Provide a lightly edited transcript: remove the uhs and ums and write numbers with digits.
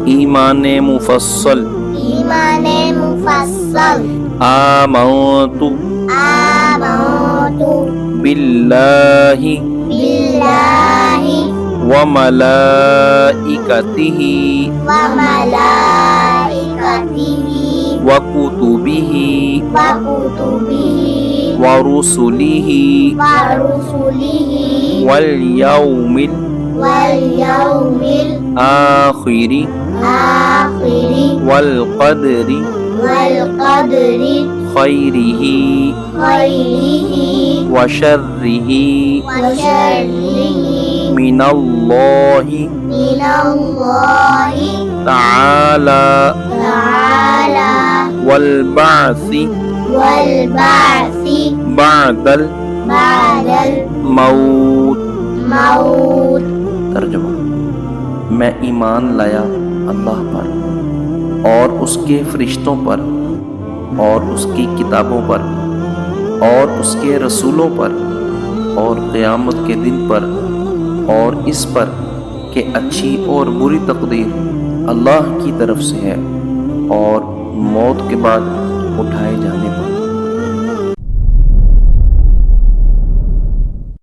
ईमाने मुफस्सल, ईमाने मुफस्सल, आमन्तु आमन्तु बिल्लाहि बिल्लाहि व मलाइकतिहि व मलाइकतिहि व कुतुबिहि व कुतुबिहि व रुसुलिहि व रुसुलिहि वल यौमिल वल्यौमिल आखिरि आखिरि वल क़द्रि वल्क़द्रि खैरिही खैरिहि व शर्रिही व शर्रिहि मिनल्लाहि मिनल्लाहि तआला तआला वल बअसी वल बअसी बअदल बअदल मौत। मौत। तर्जुमा, मैं ईमान लाया अल्लाह पर और उसके फरिश्तों पर और उसकी किताबों पर और उसके रसूलों पर और क़यामत के दिन पर और इस पर कि अच्छी और बुरी तकदीर अल्लाह की तरफ से है और मौत के बाद उठाए जाने पर।